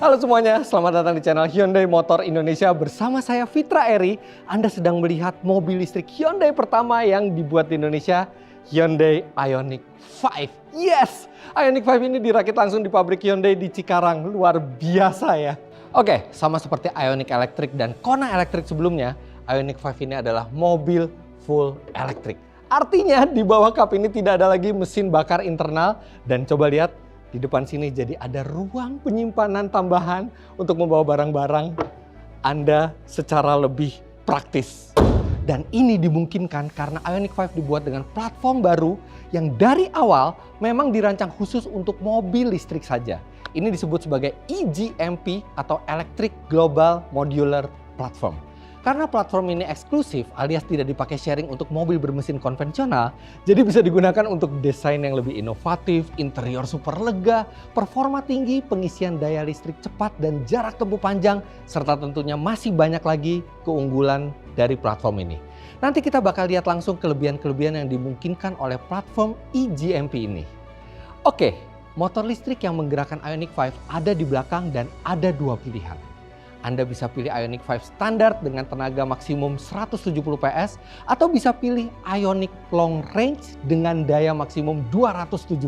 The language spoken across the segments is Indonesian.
Halo semuanya, selamat datang di channel Hyundai Motor Indonesia. Bersama saya Fitra Eri. Anda sedang melihat mobil listrik Hyundai pertama yang dibuat di Indonesia, Hyundai Ioniq 5. Yes, Ioniq 5 ini dirakit langsung di pabrik Hyundai di Cikarang. Luar biasa ya. Oke, sama seperti Ioniq Electric dan Kona Electric sebelumnya, Ioniq 5 ini adalah mobil full elektrik. Artinya di bawah kap ini tidak ada lagi mesin bakar internal. Dan coba lihat, di depan sini jadi ada ruang penyimpanan tambahan untuk membawa barang-barang Anda secara lebih praktis. Dan ini dimungkinkan karena Ioniq 5 dibuat dengan platform baru yang dari awal memang dirancang khusus untuk mobil listrik saja. Ini disebut sebagai EGMP atau Electric Global Modular Platform. Karena platform ini eksklusif alias tidak dipakai sharing untuk mobil bermesin konvensional, jadi bisa digunakan untuk desain yang lebih inovatif, interior super lega, performa tinggi, pengisian daya listrik cepat, dan jarak tempuh panjang, serta tentunya masih banyak lagi keunggulan dari platform ini. Nanti kita bakal lihat langsung kelebihan-kelebihan yang dimungkinkan oleh platform EGMP ini. Oke, motor listrik yang menggerakkan Ioniq 5 ada di belakang dan ada dua pilihan. Anda bisa pilih Ioniq 5 standar dengan tenaga maksimum 170 PS atau bisa pilih Ioniq Long Range dengan daya maksimum 217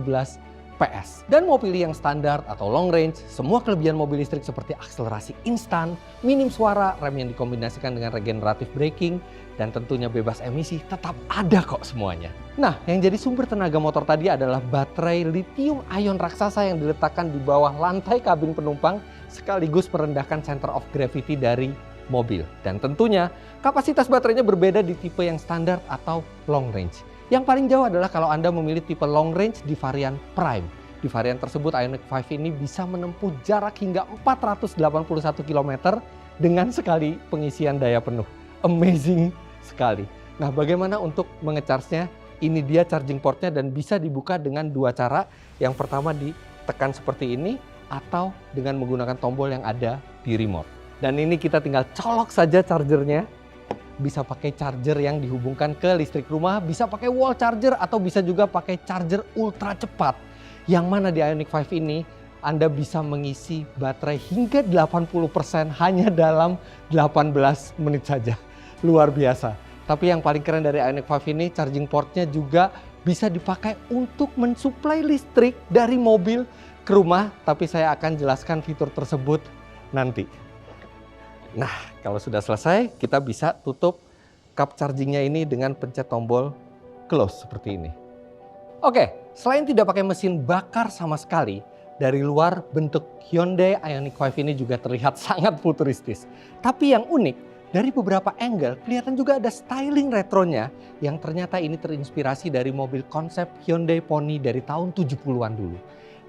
PS. Dan mau pilih yang standar atau long range, semua kelebihan mobil listrik seperti akselerasi instan, minim suara, rem yang dikombinasikan dengan regenerative braking, dan tentunya bebas emisi tetap ada kok semuanya. Nah, yang jadi sumber tenaga motor tadi adalah baterai lithium ion raksasa yang diletakkan di bawah lantai kabin penumpang sekaligus merendahkan center of gravity dari mobil. Dan tentunya kapasitas baterainya berbeda di tipe yang standar atau long range. Yang paling jauh adalah kalau Anda memilih tipe long range di varian Prime. Di varian tersebut Ioniq 5 ini bisa menempuh jarak hingga 481 km dengan sekali pengisian daya penuh. Amazing sekali. Nah, bagaimana untuk mengecharge-nya? Ini dia charging portnya dan bisa dibuka dengan dua cara. Yang pertama ditekan seperti ini atau dengan menggunakan tombol yang ada di remote. Dan ini kita tinggal colok saja chargernya. Bisa pakai charger yang dihubungkan ke listrik rumah, bisa pakai wall charger atau bisa juga pakai charger ultra cepat. Yang mana di Ioniq 5 ini Anda bisa mengisi baterai hingga 80% hanya dalam 18 menit saja. Luar biasa. Tapi yang paling keren dari Ioniq 5 ini, charging portnya juga bisa dipakai untuk mensuplai listrik dari mobil ke rumah. Tapi saya akan jelaskan fitur tersebut nanti. Nah, kalau sudah selesai, kita bisa tutup cup chargingnya ini dengan pencet tombol close seperti ini. Oke, selain tidak pakai mesin bakar sama sekali, dari luar bentuk Hyundai Ioniq 5 ini juga terlihat sangat futuristis. Tapi yang unik, dari beberapa angle kelihatan juga ada styling retronya yang ternyata ini terinspirasi dari mobil konsep Hyundai Pony dari tahun 70-an dulu.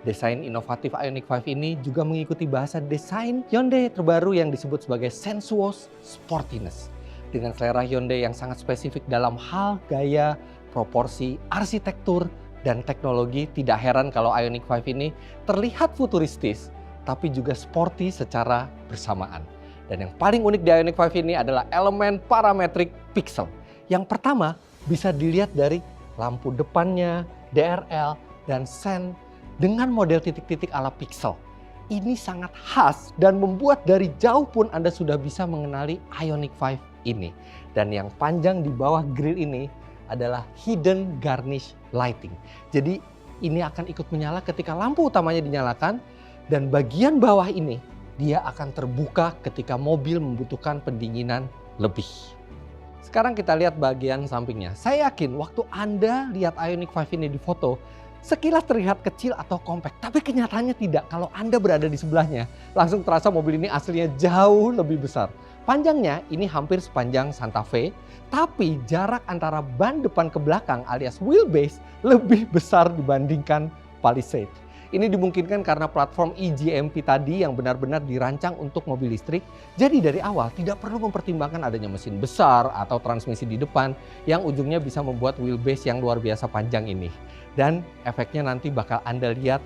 Desain inovatif Ioniq 5 ini juga mengikuti bahasa desain Hyundai terbaru yang disebut sebagai sensuous sportiness. Dengan selera Hyundai yang sangat spesifik dalam hal gaya, proporsi, arsitektur, dan teknologi, tidak heran kalau Ioniq 5 ini terlihat futuristis, tapi juga sporty secara bersamaan. Dan yang paling unik di Ioniq 5 ini adalah elemen parametric pixel. Yang pertama bisa dilihat dari lampu depannya, DRL, dan sen dengan model titik-titik ala pixel. Ini sangat khas dan membuat dari jauh pun Anda sudah bisa mengenali Ioniq 5 ini. Dan yang panjang di bawah grill ini adalah hidden garnish lighting. Jadi ini akan ikut menyala ketika lampu utamanya dinyalakan, dan bagian bawah ini dia akan terbuka ketika mobil membutuhkan pendinginan lebih. Sekarang kita lihat bagian sampingnya. Saya yakin waktu Anda lihat Ioniq 5 ini di foto, sekilas terlihat kecil atau compact, tapi kenyataannya tidak. Kalau Anda berada di sebelahnya, langsung terasa mobil ini aslinya jauh lebih besar. Panjangnya ini hampir sepanjang Santa Fe, tapi jarak antara ban depan ke belakang alias wheelbase lebih besar dibandingkan Palisade. Ini dimungkinkan karena platform EGMP tadi yang benar-benar dirancang untuk mobil listrik. Jadi dari awal tidak perlu mempertimbangkan adanya mesin besar atau transmisi di depan yang ujungnya bisa membuat wheelbase yang luar biasa panjang ini. Dan efeknya nanti bakal Anda lihat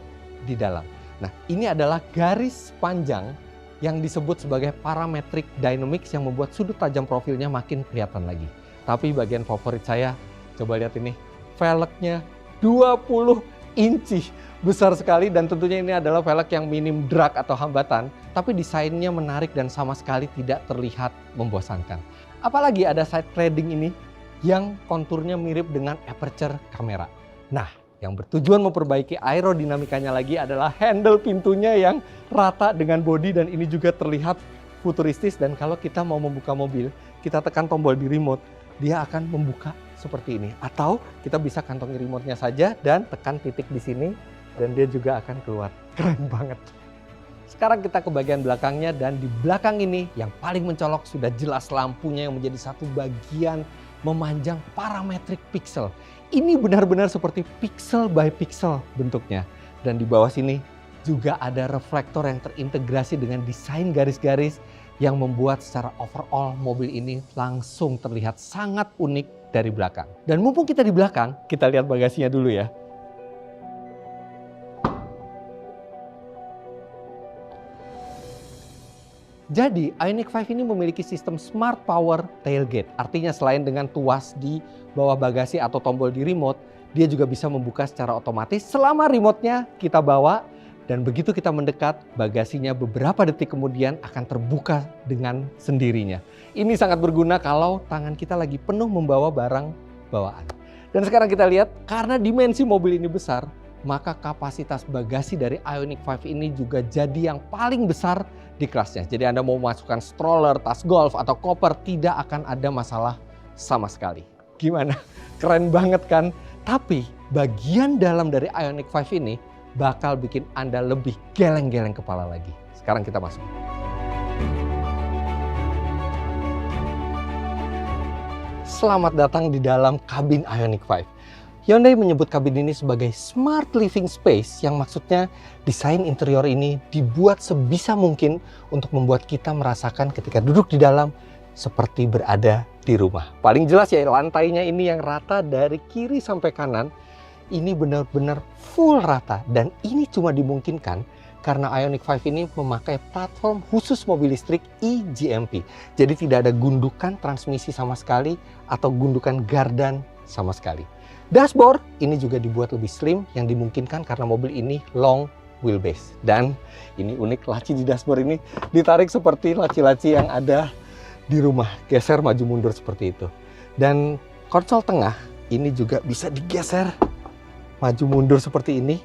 di dalam. Nah, ini adalah garis panjang yang disebut sebagai parametric dynamics yang membuat sudut tajam profilnya makin kelihatan lagi. Tapi bagian favorit saya, coba lihat ini, velgnya 20 inci. Besar sekali dan tentunya ini adalah velg yang minim drag atau hambatan. Tapi desainnya menarik dan sama sekali tidak terlihat membosankan. Apalagi ada side cladding ini yang konturnya mirip dengan aperture kamera. Nah, yang bertujuan memperbaiki aerodinamikanya lagi adalah handle pintunya yang rata dengan bodi dan ini juga terlihat futuristis. Dan kalau kita mau membuka mobil, kita tekan tombol di remote, dia akan membuka seperti ini. Atau kita bisa kantongi remote-nya saja dan tekan titik di sini dan dia juga akan keluar. Keren banget. Sekarang kita ke bagian belakangnya dan di belakang ini yang paling mencolok sudah jelas lampunya yang menjadi satu bagian memanjang parametric pixel. Ini benar-benar seperti pixel by pixel bentuknya. Dan di bawah sini juga ada reflektor yang terintegrasi dengan desain garis-garis yang membuat secara overall mobil ini langsung terlihat sangat unik dari belakang. Dan mumpung kita di belakang, kita lihat bagasinya dulu ya. Jadi Ioniq 5 ini memiliki sistem Smart Power Tailgate. Artinya selain dengan tuas di bawah bagasi atau tombol di remote, dia juga bisa membuka secara otomatis selama remote-nya kita bawa. Dan begitu kita mendekat, bagasinya beberapa detik kemudian akan terbuka dengan sendirinya. Ini sangat berguna kalau tangan kita lagi penuh membawa barang bawaan. Dan sekarang kita lihat, karena dimensi mobil ini besar, maka kapasitas bagasi dari Ioniq 5 ini juga jadi yang paling besar di kelasnya. Jadi Anda mau masukkan stroller, tas golf, atau koper, tidak akan ada masalah sama sekali. Gimana? Keren banget kan? Tapi bagian dalam dari Ioniq 5 ini bakal bikin Anda lebih geleng-geleng kepala lagi. Sekarang kita masuk. Selamat datang di dalam kabin Ioniq 5. Hyundai menyebut kabin ini sebagai smart living space, yang maksudnya desain interior ini dibuat sebisa mungkin untuk membuat kita merasakan ketika duduk di dalam seperti berada di rumah. Paling jelas ya, lantainya ini yang rata dari kiri sampai kanan. Ini benar-benar full rata dan ini cuma dimungkinkan karena Ioniq 5 ini memakai platform khusus mobil listrik eGMP. Jadi tidak ada gundukan transmisi sama sekali atau gundukan gardan sama sekali. Dashboard ini juga dibuat lebih slim yang dimungkinkan karena mobil ini long wheelbase. Dan ini unik, laci di dashboard ini ditarik seperti laci-laci yang ada di rumah. Geser maju mundur seperti itu. Dan konsol tengah ini juga bisa digeser maju mundur seperti ini.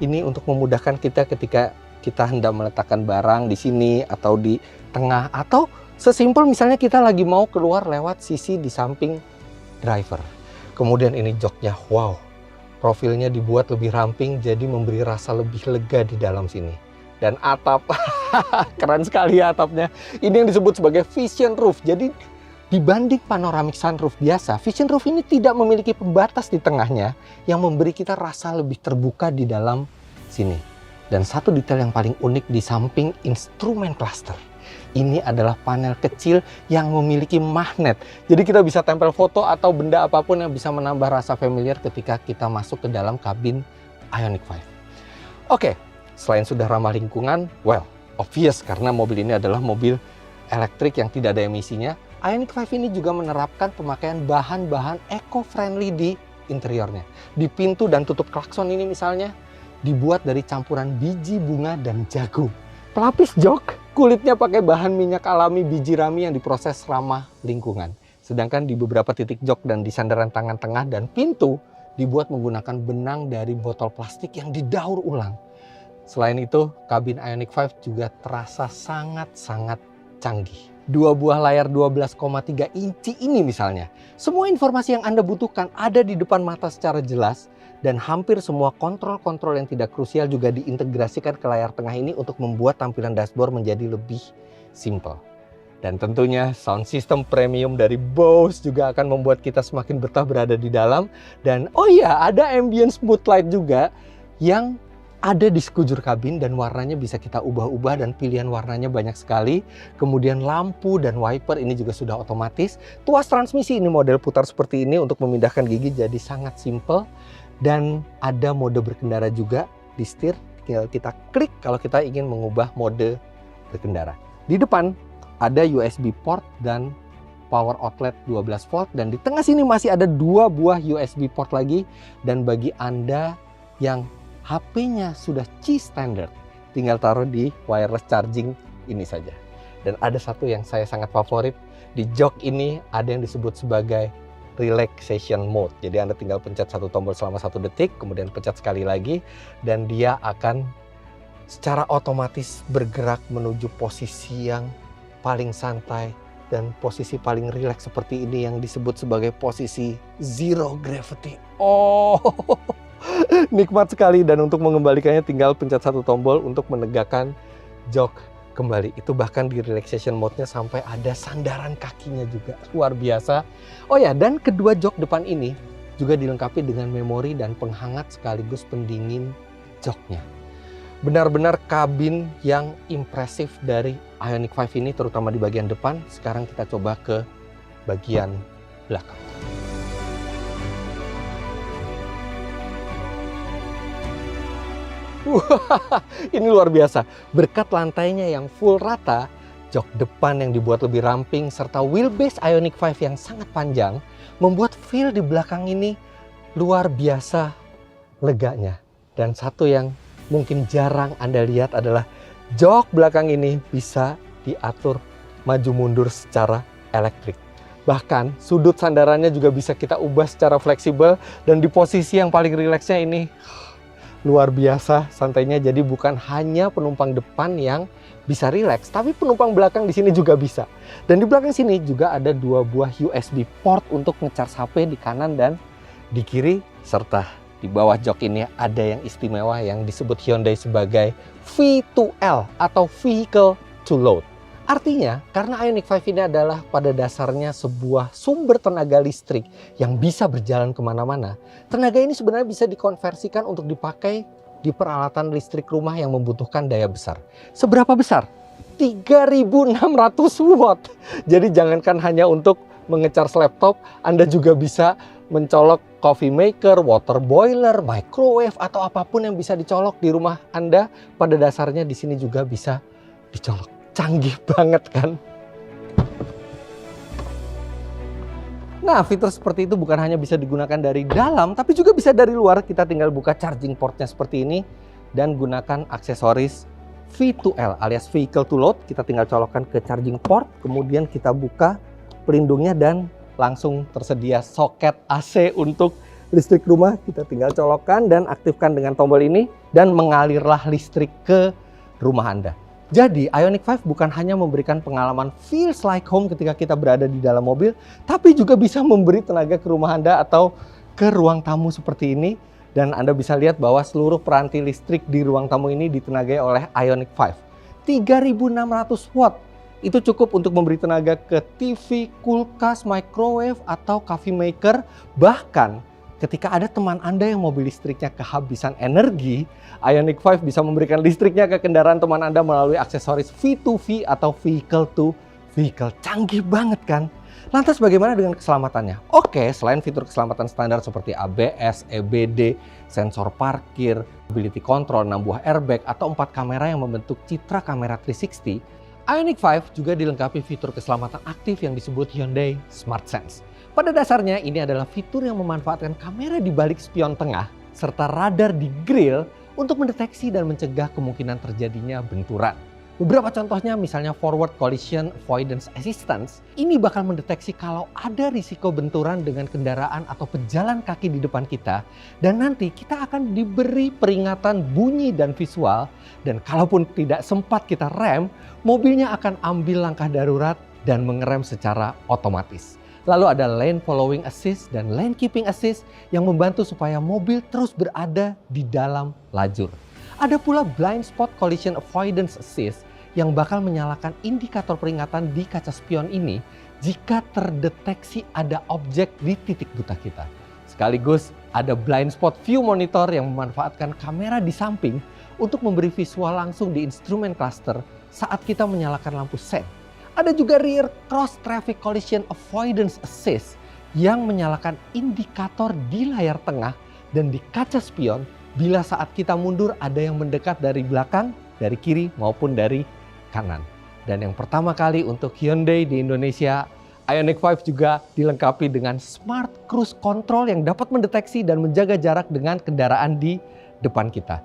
Ini untuk memudahkan kita ketika kita hendak meletakkan barang di sini atau di tengah. Atau sesimpel misalnya kita lagi mau keluar lewat sisi di samping driver. Kemudian ini joknya, wow, profilnya dibuat lebih ramping jadi memberi rasa lebih lega di dalam sini. Dan atap, keren sekali ya atapnya. Ini yang disebut sebagai vision roof. Jadi dibanding panoramic sunroof biasa, vision roof ini tidak memiliki pembatas di tengahnya yang memberi kita rasa lebih terbuka di dalam sini. Dan satu detail yang paling unik di samping instrumen cluster. Ini adalah panel kecil yang memiliki magnet. Jadi kita bisa tempel foto atau benda apapun yang bisa menambah rasa familiar ketika kita masuk ke dalam kabin Ioniq 5. Oke, selain sudah ramah lingkungan, well, obvious karena mobil ini adalah mobil elektrik yang tidak ada emisinya. Ioniq 5 ini juga menerapkan pemakaian bahan-bahan eco-friendly di interiornya. Di pintu dan tutup klakson ini misalnya, dibuat dari campuran biji bunga dan jagung. Pelapis jok, kulitnya pakai bahan minyak alami biji rami yang diproses ramah lingkungan. Sedangkan di beberapa titik jok dan di sandaran tangan tengah dan pintu dibuat menggunakan benang dari botol plastik yang didaur ulang. Selain itu, kabin Ioniq 5 juga terasa sangat-sangat canggih. Dua buah layar 12,3 inci ini misalnya. Semua informasi yang Anda butuhkan ada di depan mata secara jelas. Dan hampir semua kontrol-kontrol yang tidak krusial juga diintegrasikan ke layar tengah ini untuk membuat tampilan dashboard menjadi lebih simple. Dan tentunya sound system premium dari Bose juga akan membuat kita semakin betah berada di dalam. Dan oh iya, ada ambient smooth light juga yang ada di sekujur kabin dan warnanya bisa kita ubah-ubah dan pilihan warnanya banyak sekali. Kemudian lampu dan wiper ini juga sudah otomatis. Tuas transmisi ini model putar seperti ini untuk memindahkan gigi jadi sangat simple. Dan ada mode berkendara juga di setir, tinggal kita klik kalau kita ingin mengubah mode berkendara. Di depan ada USB port dan power outlet 12 volt dan di tengah sini masih ada dua buah USB port lagi. Dan bagi Anda yang HP-nya sudah Qi standard, tinggal taruh di wireless charging ini saja. Dan ada satu yang saya sangat favorit, di jok ini ada yang disebut sebagai relaxation mode. Jadi Anda tinggal pencet satu tombol selama 1 detik, kemudian pencet sekali lagi, dan dia akan secara otomatis bergerak menuju posisi yang paling santai dan posisi paling rileks seperti ini yang disebut sebagai posisi zero gravity. Oh, nikmat sekali, dan untuk mengembalikannya tinggal pencet satu tombol untuk menegakkan jok kembali. Itu bahkan di relaxation mode-nya sampai ada sandaran kakinya juga. Luar biasa. Oh ya, dan kedua jok depan ini juga dilengkapi dengan memori dan penghangat sekaligus pendingin joknya. Benar-benar kabin yang impresif dari Ioniq 5 ini, terutama di bagian depan. Sekarang kita coba ke bagian belakang. Wah, ini luar biasa. Berkat lantainya yang full rata, jok depan yang dibuat lebih ramping, serta wheelbase Ioniq 5 yang sangat panjang, membuat feel di belakang ini luar biasa leganya. Dan satu yang mungkin jarang Anda lihat adalah jok belakang ini bisa diatur maju mundur secara elektrik. Bahkan sudut sandarannya juga bisa kita ubah secara fleksibel, dan di posisi yang paling rileksnya ini luar biasa santainya. Jadi bukan hanya penumpang depan yang bisa rileks, tapi penumpang belakang di sini juga bisa. Dan di belakang sini juga ada 2 buah USB port untuk nge-charge HP di kanan dan di kiri, serta di bawah jok ini ada yang istimewa yang disebut Hyundai sebagai V2L atau Vehicle to Load. Artinya, karena Ioniq 5 ini adalah pada dasarnya sebuah sumber tenaga listrik yang bisa berjalan kemana-mana, tenaga ini sebenarnya bisa dikonversikan untuk dipakai di peralatan listrik rumah yang membutuhkan daya besar. Seberapa besar? 3.600 watt. Jadi jangankan hanya untuk menge-charge laptop, Anda juga bisa mencolok coffee maker, water boiler, microwave, atau apapun yang bisa dicolok di rumah Anda. Pada dasarnya di sini juga bisa dicolok. Canggih banget kan? Nah, fitur seperti itu bukan hanya bisa digunakan dari dalam, tapi juga bisa dari luar. Kita tinggal buka charging portnya seperti ini dan gunakan aksesoris V2L alias Vehicle to Load. Kita tinggal colokkan ke charging port, kemudian kita buka pelindungnya dan langsung tersedia soket AC untuk listrik rumah. Kita tinggal colokkan dan aktifkan dengan tombol ini dan mengalirlah listrik ke rumah Anda. Jadi Ioniq 5 bukan hanya memberikan pengalaman feels like home ketika kita berada di dalam mobil, tapi juga bisa memberi tenaga ke rumah Anda atau ke ruang tamu seperti ini. Dan Anda bisa lihat bahwa seluruh peranti listrik di ruang tamu ini ditenagai oleh Ioniq 5. 3.600 watt. Itu cukup untuk memberi tenaga ke TV, kulkas, microwave, atau coffee maker. Bahkan ketika ada teman Anda yang mobil listriknya kehabisan energi, Ioniq 5 bisa memberikan listriknya ke kendaraan teman Anda melalui aksesoris V2V atau Vehicle to Vehicle. Canggih banget kan? Lantas bagaimana dengan keselamatannya? Oke, selain fitur keselamatan standar seperti ABS, EBD, sensor parkir, mobility control, 6 buah airbag, atau 4 kamera yang membentuk citra kamera 360, Ioniq 5 juga dilengkapi fitur keselamatan aktif yang disebut Hyundai Smart Sense. Pada dasarnya ini adalah fitur yang memanfaatkan kamera di balik spion tengah serta radar di grill untuk mendeteksi dan mencegah kemungkinan terjadinya benturan. Beberapa contohnya misalnya forward collision avoidance assistance, ini bakal mendeteksi kalau ada risiko benturan dengan kendaraan atau pejalan kaki di depan kita, dan nanti kita akan diberi peringatan bunyi dan visual, dan kalaupun tidak sempat kita rem, mobilnya akan ambil langkah darurat dan mengerem secara otomatis. Lalu ada lane following assist dan lane keeping assist yang membantu supaya mobil terus berada di dalam lajur. Ada pula blind spot collision avoidance assist yang bakal menyalakan indikator peringatan di kaca spion ini jika terdeteksi ada objek di titik buta kita. Sekaligus ada blind spot view monitor yang memanfaatkan kamera di samping untuk memberi visual langsung di instrumen cluster saat kita menyalakan lampu sen. Ada juga rear cross traffic collision avoidance assist yang menyalakan indikator di layar tengah dan di kaca spion bila saat kita mundur ada yang mendekat dari belakang, dari kiri maupun dari kanan. Dan yang pertama kali untuk Hyundai di Indonesia, Ioniq 5 juga dilengkapi dengan smart cruise control yang dapat mendeteksi dan menjaga jarak dengan kendaraan di depan kita.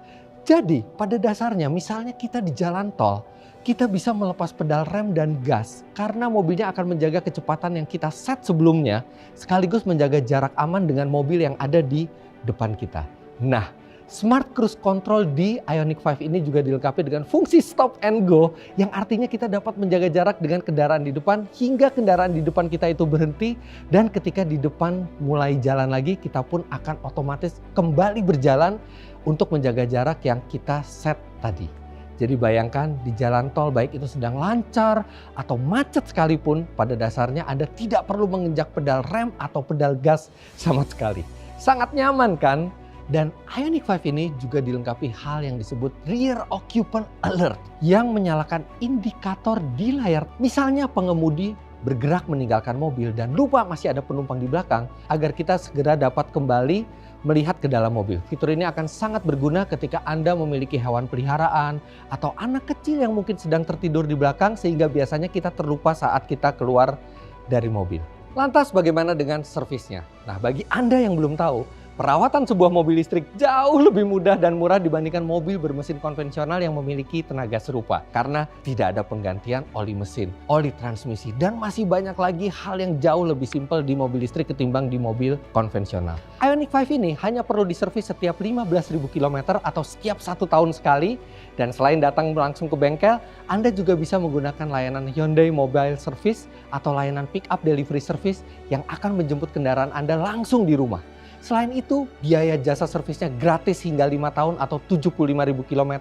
Jadi pada dasarnya misalnya kita di jalan tol, kita bisa melepas pedal rem dan gas karena mobilnya akan menjaga kecepatan yang kita set sebelumnya sekaligus menjaga jarak aman dengan mobil yang ada di depan kita. Nah, Smart Cruise Control di Ioniq 5 ini juga dilengkapi dengan fungsi stop and go yang artinya kita dapat menjaga jarak dengan kendaraan di depan hingga kendaraan di depan kita itu berhenti, dan ketika di depan mulai jalan lagi kita pun akan otomatis kembali berjalan untuk menjaga jarak yang kita set tadi. Jadi bayangkan di jalan tol baik itu sedang lancar atau macet sekalipun, pada dasarnya Anda tidak perlu menginjak pedal rem atau pedal gas sama sekali. Sangat nyaman kan? Dan Ioniq 5 ini juga dilengkapi hal yang disebut Rear Occupant Alert yang menyalakan indikator di layar. Misalnya pengemudi bergerak meninggalkan mobil dan lupa masih ada penumpang di belakang, agar kita segera dapat kembali melihat ke dalam mobil. Fitur ini akan sangat berguna ketika Anda memiliki hewan peliharaan atau anak kecil yang mungkin sedang tertidur di belakang sehingga biasanya kita terlupa saat kita keluar dari mobil. Lantas bagaimana dengan servisnya? Nah, bagi Anda yang belum tahu, perawatan sebuah mobil listrik jauh lebih mudah dan murah dibandingkan mobil bermesin konvensional yang memiliki tenaga serupa. Karena tidak ada penggantian oli mesin, oli transmisi, dan masih banyak lagi hal yang jauh lebih simpel di mobil listrik ketimbang di mobil konvensional. Ioniq 5 ini hanya perlu diservis setiap 15.000 km atau setiap 1 tahun sekali. Dan selain datang langsung ke bengkel, Anda juga bisa menggunakan layanan Hyundai Mobile Service atau layanan pick up delivery service yang akan menjemput kendaraan Anda langsung di rumah. Selain itu, biaya jasa servisnya gratis hingga 5 tahun atau 75.000 km,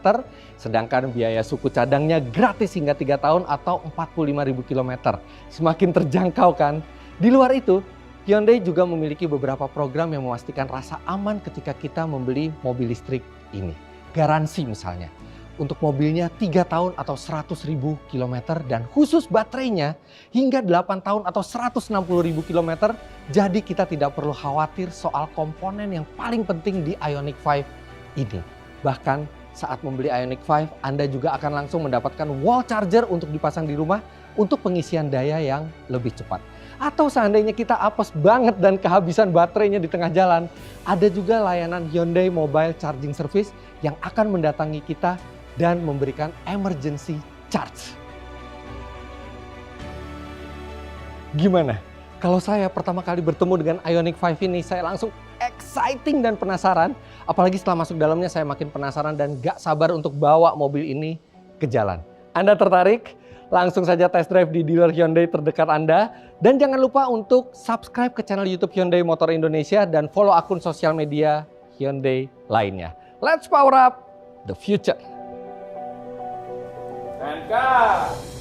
sedangkan biaya suku cadangnya gratis hingga 3 tahun atau 45.000 km. Semakin terjangkau kan? Di luar itu, Hyundai juga memiliki beberapa program yang memastikan rasa aman ketika kita membeli mobil listrik ini. Garansi misalnya, untuk mobilnya 3 tahun atau 100.000 km dan khusus baterainya hingga 8 tahun atau 160.000 km. Jadi kita tidak perlu khawatir soal komponen yang paling penting di Ioniq 5 ini. Bahkan saat membeli Ioniq 5, Anda juga akan langsung mendapatkan wall charger untuk dipasang di rumah untuk pengisian daya yang lebih cepat. Atau seandainya kita apes banget dan kehabisan baterainya di tengah jalan, ada juga layanan Hyundai Mobile Charging Service yang akan mendatangi kita dan memberikan emergency charge. Gimana? Kalau saya pertama kali bertemu dengan Ioniq 5 ini, saya langsung exciting dan penasaran. Apalagi setelah masuk dalamnya, saya makin penasaran dan gak sabar untuk bawa mobil ini ke jalan. Anda tertarik? Langsung saja test drive di dealer Hyundai terdekat Anda. Dan jangan lupa untuk subscribe ke channel YouTube Hyundai Motor Indonesia dan follow akun sosial media Hyundai lainnya. Let's power up the future! And go!